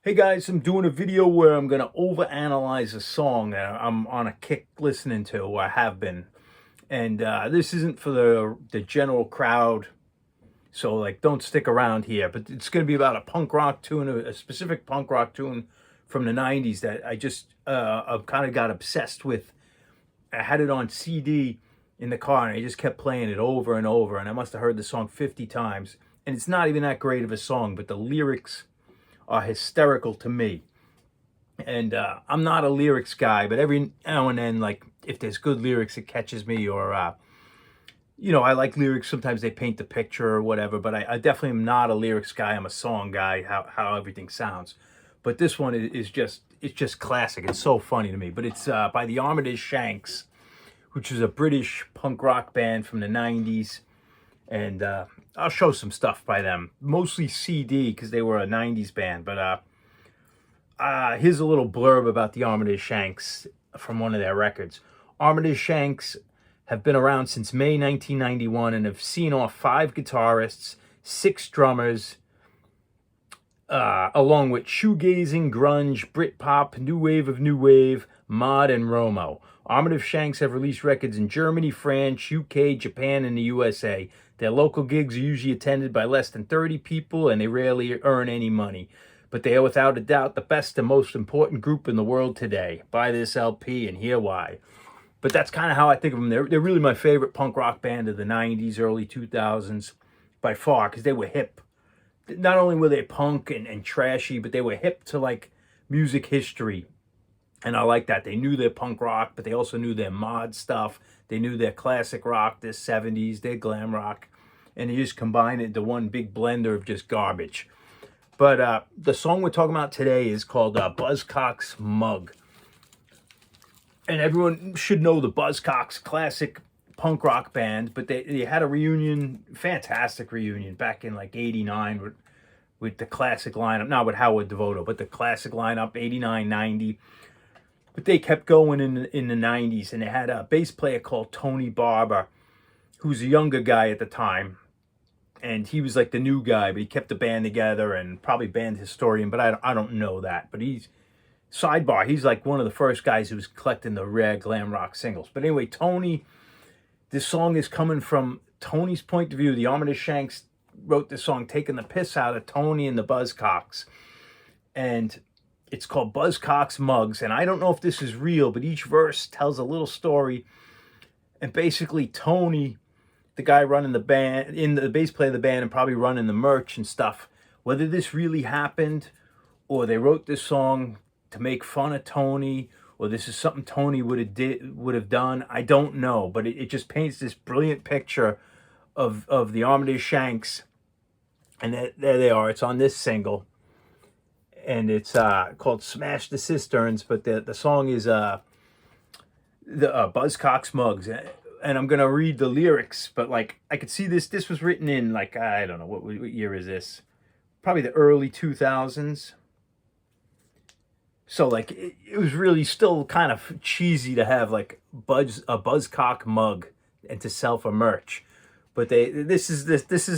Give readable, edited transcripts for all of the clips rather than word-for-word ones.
Hey guys, I'm doing a video where I'm going to overanalyze a song that I'm on a kick listening to, or I have been. And this isn't for the general crowd, so like don't stick around here. But it's going to be about a punk rock tune, a specific punk rock tune from the 90s that I've kind of got obsessed with. I had it on CD in the car and I just kept playing it over and over. And I must have heard the song 50 times. And it's not even that great of a song, but the lyrics are hysterical to me. And I'm not a lyrics guy, but every now and then, like if there's good lyrics, it catches me. Or I like lyrics. Sometimes they paint the picture or whatever. But I definitely am not a lyrics guy. I'm a song guy. How everything sounds. But this one is just classic. It's so funny to me. But it's by the Armitage Shanks, which is a British punk rock band from the 90s. And I'll show some stuff by them, mostly CD because they were a 90s band. But here's a little blurb about the Armitage Shanks from one of their records. Armitage Shanks have been around since May 1991 and have seen off 5 guitarists, 6 drummers, along with shoegazing, grunge, Britpop, new wave of new wave, mod, and Romo. Armitage Shanks have released records in Germany, France, UK, Japan, and the USA. Their local gigs are usually attended by less than 30 people, and they rarely earn any money. But they are without a doubt the best and most important group in the world today. Buy this LP and hear why. But that's kind of how I think of them. They're really my favorite punk rock band of the 90s, early 2000s, by far, because they were hip. Not only were they punk and trashy, but they were hip to like music history. And I like that. They knew their punk rock, but they also knew their mod stuff. They knew their classic rock, their 70s, their glam rock. And they just combined it into one big blender of just garbage. But the song we're talking about today is called Buzzcock's Mug. And everyone should know the Buzzcocks, classic punk rock band. But they had a reunion, fantastic reunion, back in like 89 with the classic lineup. Not with Howard Devoto, but the classic lineup, 89, 90. But they kept going in the 90s. And they had a bass player called Tony Barber, who's a younger guy at the time. And he was like the new guy, but he kept the band together and probably band historian, but I don't know that. But he's like one of the first guys who was collecting the rare glam rock singles. But anyway, Tony, this song is coming from Tony's point of view. The Armitage Shanks wrote this song taking the piss out of Tony and the Buzzcocks. And it's called Buzzcock's Mugs. And I don't know if this is real, but each verse tells a little story. And basically Tony, the guy running the band, in the bass player of the band, and probably running the merch and stuff, whether this really happened or they wrote this song to make fun of Tony, or this is something Tony would have done, I don't know. But it just paints this brilliant picture of the Armitage Shanks. And there they are. It's on this single. And it's called Smash the Cisterns. But the song is the Buzzcock's Mugs. And I'm going to read the lyrics, but like I could see this was written in like, I don't know, what year is this? Probably the early 2000s. So like it was really still kind of cheesy to have like a Buzzcock mug and to sell for merch. But this is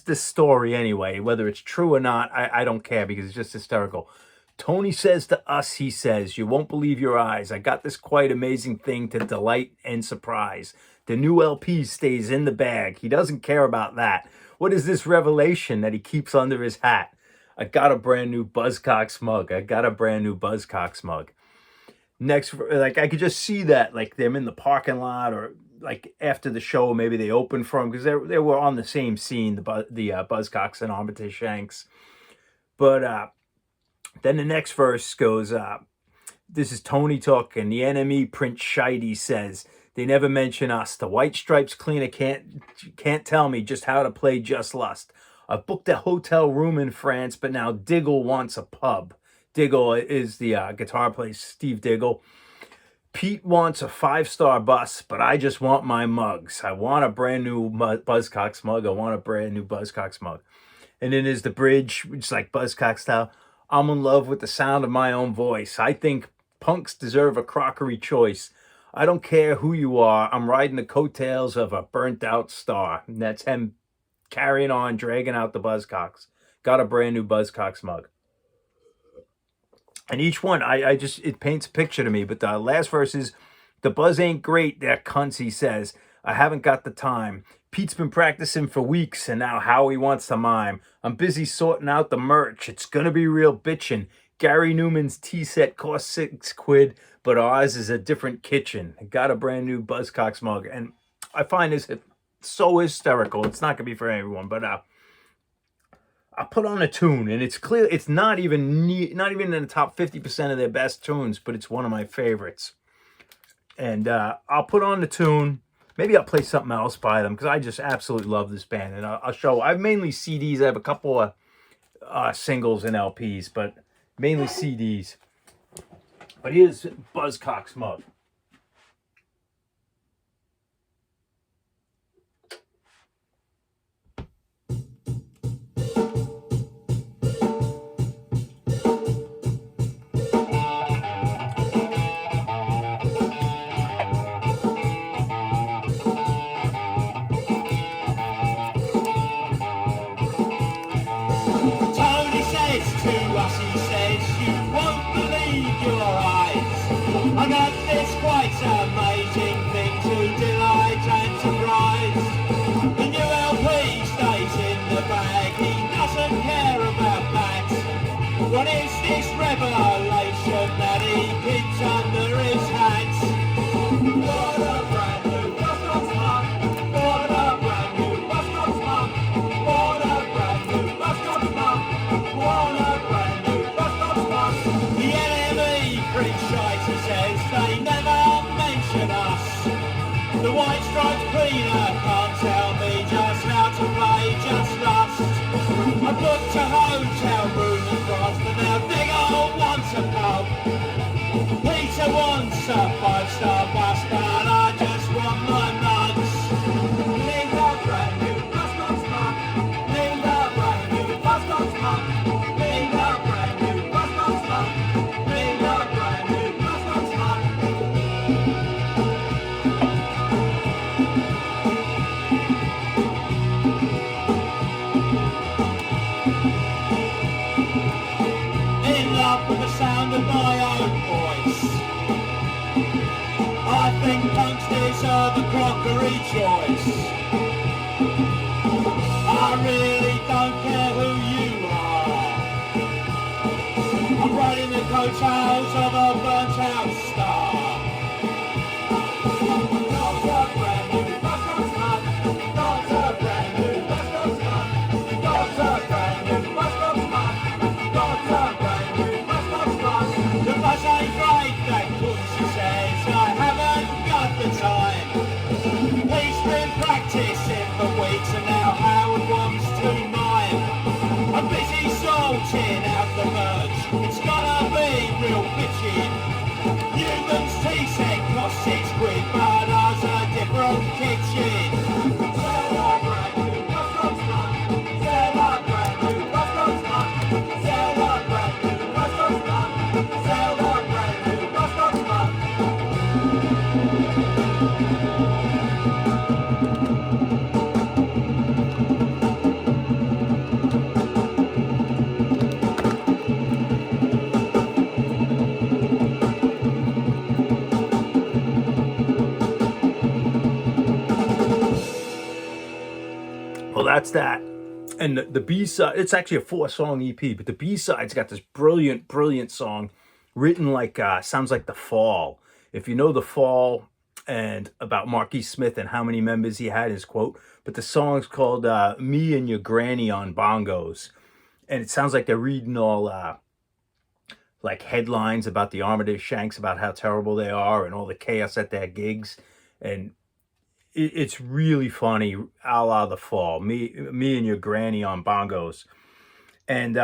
the story anyway. Whether it's true or not, I don't care because it's just hysterical. Tony says to us, he says, "You won't believe your eyes. I got this quite amazing thing to delight and surprise. The new LP stays in the bag. He doesn't care about that. What is this revelation that he keeps under his hat? I got a brand new Buzzcock's mug. I got a brand new Buzzcock's mug." Next, like I could just see that, like them in the parking lot, or like after the show, maybe they opened for him because they were on the same scene, the Buzzcocks and Armitage Shanks. But then the next verse goes, this is Tony talking. "The enemy, Prince Shitey, says, they never mention us. The White Stripes cleaner can't tell me just how to play Just Lust. I've booked a hotel room in France, but now Diggle wants a pub." Diggle is the guitar player, Steve Diggle. "Pete wants a 5-star bus, but I just want my mugs. I want a brand new Buzzcock's mug. I want a brand new Buzzcock's mug." And then there's the bridge, which is like Buzzcock style. "I'm in love with the sound of my own voice. I think punks deserve a crockery choice. I don't care who you are. I'm riding the coattails of a burnt out star." And that's him carrying on, dragging out the Buzzcocks. Got a brand new Buzzcocks mug. And each one, I just, it paints a picture to me. But the last verse is, the buzz ain't great, that cunts, he says. I haven't got the time. Pete's been practicing for weeks, and now Howie wants to mime. I'm busy sorting out the merch. It's gonna be real bitchin'. Gary Newman's tea set cost £6, but ours is a different kitchen. I got a brand new Buzzcock mug, and I find this so hysterical. It's not gonna be for everyone, but I put on a tune, and it's clear it's not even in the top 50% of their best tunes, but it's one of my favorites. And I'll put on the tune. Maybe I'll play something else by them, because I just absolutely love this band. And I'll show. I have mainly CDs. I have a couple of singles and LPs, but mainly CDs. But here's Buzzcock's mug. I got this quite amazing thing to delight and surprise. The new LP stays in the bag, he doesn't care about that. What is this revelation that he keeps under his hat? What a brand new Buzzcock mug! What a brand new Buzzcock mug! What a brand new Buzzcock mug! What a brand new Buzzcock mug! The enemy appreciates says they never mention us. The white striped cleaner can't tell me just how to play just lust. I booked a hotel room across the now Digger wants a pub. Peter wants a 5-star bus, but I just want my nuts. Need a brand new Buzzcock mug. Need a brand new Buzzcock mug. Need a brand new Buzzcock mug. Need a brand new with the sound of my own voice. I think punks deserve a crockery choice. I really don't care who you are. I'm riding the coattails of a burnt out star. Got a brand new Buzzcock mug. Got a brand new Buzzcock mug. Got a brand new Buzzcock mug. Got a brand new the buzz ain't great, that she says. I haven't got the time. He's been practicing for weeks, and now Howard wants to mime. I'm busy sorting out the merch. It's gonna be real bitchin'. Newman's tea set costs £6, but ours a different kitchen. Sell a brand new Buzzcock mug. Sell a brand new Buzzcock mug. Sell a brand new Buzzcock mug. Sell a brand new Buzzcock mug. Well, that's that. And the B-side, it's actually a 4-song EP, but the B-side's got this brilliant, brilliant song written like, sounds like The Fall. If you know The Fall and about Marky Smith and how many members he had, his quote, but the song's called Me and Your Granny on Bongos. And it sounds like they're reading all like headlines about the Armitage Shanks, about how terrible they are and all the chaos at their gigs. And it's really funny, a la The Fall. Me and Your Granny on Bongos. And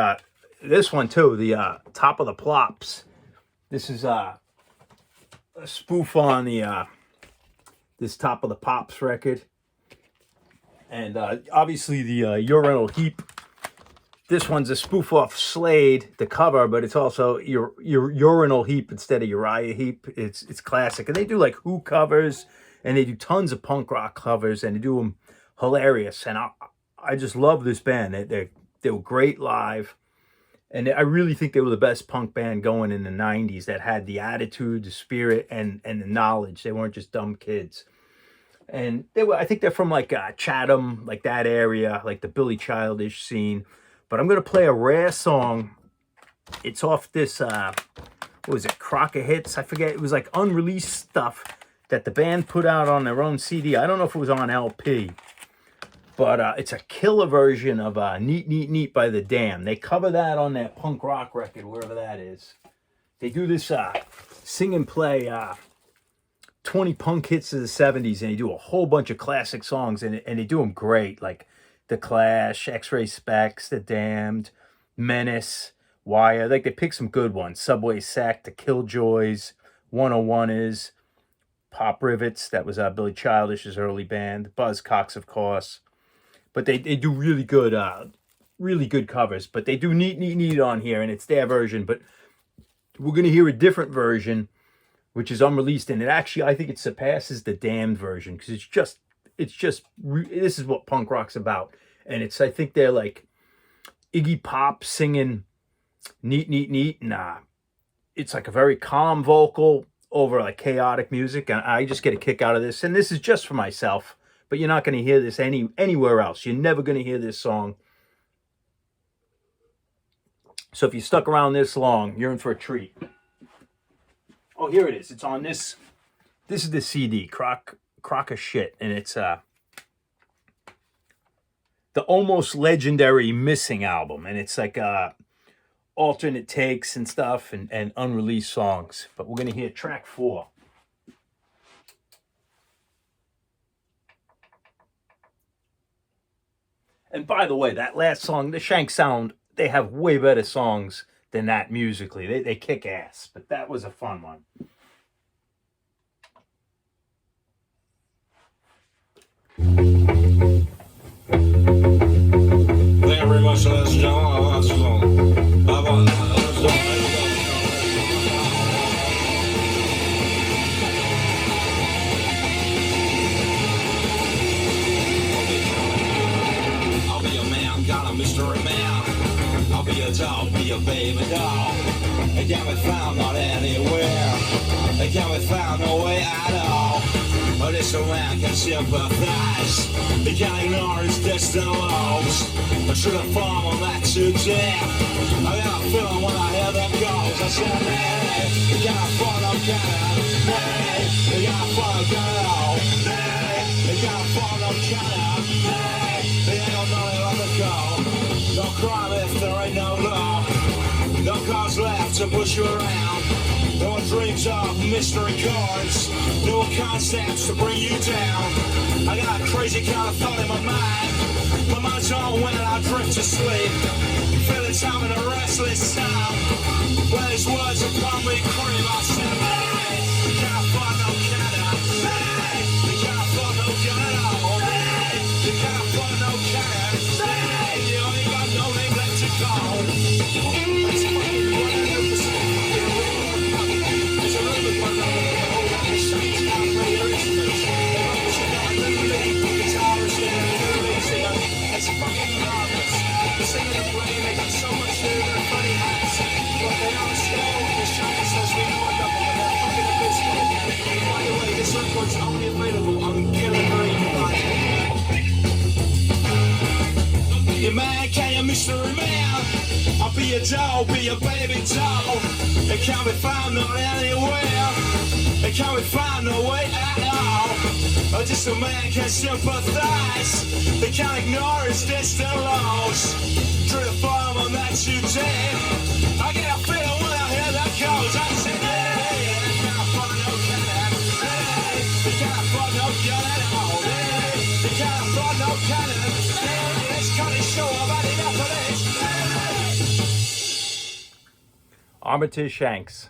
this one too, the Top of the Plops. This is a spoof on the this Top of the Pops record. And obviously the Urinal Heap. This one's a spoof off Slade, the cover, but it's also your Urinal Heap instead of Uriah Heep. It's classic. And they do like Who covers, and they do tons of punk rock covers, and they do them hilarious. And I just love this band. They were great live. And I really think they were the best punk band going in the 90s that had the attitude, the spirit, and the knowledge. They weren't just dumb kids. And I think they're from like Chatham, like that area, like the Billy Childish scene. But I'm going to play a rare song. It's off this, what was it, Crocker Hits? I forget. It was like unreleased stuff that the band put out on their own CD. I don't know if it was on LP. But it's a killer version of Neat, Neat, Neat by The Damned. They cover that on that punk rock record, wherever that is. They do this sing and play 20 punk hits of the 70s, and they do a whole bunch of classic songs, and they do them great, like The Clash, X-Ray Specs, The Damned, Menace, Wire. Like, they pick some good ones. Subway Sack, The Killjoys, 101 is, Pop Rivets, that was Billy Childish's early band, Buzzcocks, of course. But they do really good covers. But they do Neat, Neat, Neat on here, and it's their version. But we're going to hear a different version, which is unreleased. And it actually, I think it surpasses the Damned version. Because this is what punk rock's about. And I think they're like Iggy Pop singing Neat, Neat, Neat. And it's like a very calm vocal over like chaotic music. And I just get a kick out of this. And this is just for myself. But you're not going to hear this anywhere else. You're never going to hear this song. So if you stuck around this long, you're in for a treat. Oh, here it is. It's on this. This is the CD, Crock of Shit. And it's the almost legendary Missing album. And it's like alternate takes and stuff and unreleased songs. But we're going to hear track 4. And by the way, that last song, the Shank Sound, they have way better songs than that musically. They kick ass, but that was a fun one. Very much less mystery man. I'll be a doll, be a baby doll. It can't be found not anywhere. It can't be found no way at all. But this a man can sympathize. He can't ignore his distant lows. I should have fallen on that too deep. I got a feeling when I hear them goes. I said, hey, you gotta fall no cannon. Hey, you gotta fall no cannon. Hey, you gotta fall no cannon. Hey, they ain't got nothing left to go. No crime if there ain't no law. No cause left to push you around. No dreams of mystery cards. No concepts to bring you down. I got a crazy kind of thought in my mind. My mind's on when I drift to sleep. Feeling time in a restless time. When these words upon me cream, I said, hey, you can't find no cannon. Hey, you can't find no cannon. Hey, you can't find no cannon. Hey, you ain't got no name left to call. It's fucking 100%. It's a little bit more than a whole lot of shit. I'm really rich. It's fucking marvelous. The singing and playing, they got so much to their funny hats. But they are slow. The shine says we know a double, but they're fucking abysmal. By the way, this record's only available on Killer Green Live. You man, can you mystery man? I'll be a doll, be a baby doll. It can't be found not anywhere. It can't be found no way at all. Or just a man can sympathize. They can't ignore his distant lows. Through the farm on that too deep. I get a feeling when I hear that goes. I say, hey, they can't find no cannon. Hey, they can't find no gun at all. Hey, they can't find no cannon. Hey, this kind of show, I've had enough of this. Armitage Shanks.